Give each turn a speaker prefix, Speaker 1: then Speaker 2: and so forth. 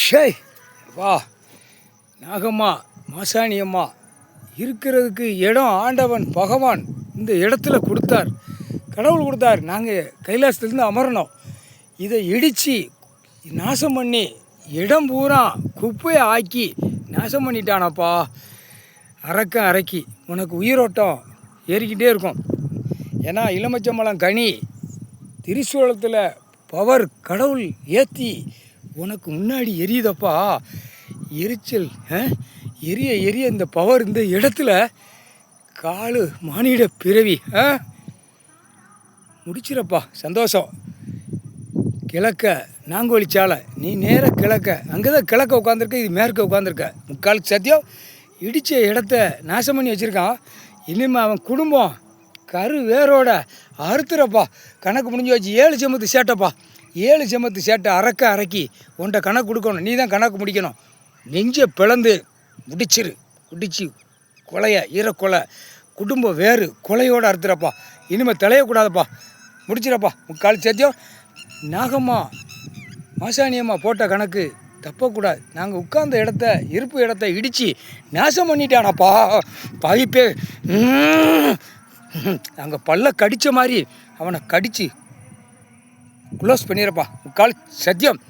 Speaker 1: ஷேய் வா நாகம்மா மாசாணியம்மா இருக்கிறதுக்கு இடம் ஆண்டவன் பகவான் இந்த இடத்துல கொடுத்தார், கடவுள் கொடுத்தார். நாங்கள் கைலாசத்துலேருந்து அமரணும். இதை இடித்து நாசம் பண்ணி இடம் பூரா குப்பையை ஆக்கி நாசம் பண்ணிட்டானப்பா. அரைக்கி உனக்கு உயிரோட்டம் ஏறிக்கிட்டே இருக்கும். ஏன்னா இளமச்சம்பழம் கனி திரிசூலத்தில் பவர் கடவுள் ஏற்றி உனக்கு முன்னாடி எரியுதப்பா. எரிச்சல் எரிய இந்த பவர் இந்த இடத்துல காலு மானிட பிறவி முடிச்சிடப்பா. சந்தோஷம். கிழக்க நாங்கோலி சாலை, நீ நேர கிழக்க, அங்கே தான் கிழக்க உட்காந்துருக்க, இது மேற்க உட்காந்துருக்க. முக்கால் சத்தியம் இடித்த இடத்த நாசம் பண்ணி வச்சுருக்கான். இனிமேல் அவன் குடும்பம் கரு வேரோட அறுத்துறப்பா. கணக்கு முடிஞ்சு வச்சு 7 செம்பத்து சேட்டைப்பா. 7 செம்பத்து சேட்டை அரைக்கி உன்ட்ட கணக்கு கொடுக்கணும். நீ தான் கணக்கு முடிக்கணும். நெஞ்சை பிளந்து குடிச்சு கொலையை ஈரக்கொலை குடும்பம் வேறு கொலையோடு அறுத்துறப்பா. இனிமேல் தலையக்கூடாதப்பா. முடிச்சிடப்பா. முக்கால் சத்தியம் நாகம்மா மாசாணியம்மா போட்ட கணக்கு தப்பக்கூடாது. நாங்கள் உட்கார்ந்த இருப்பு இடத்த இடித்து நாசம் பண்ணிட்டானப்பா. பைப்பே அங்கே பல்ல கடித்த மாதிரி அவனை கடித்து க்ளோஸ் பண்ணிடுறப்பா. முக்கால் சத்தியம்.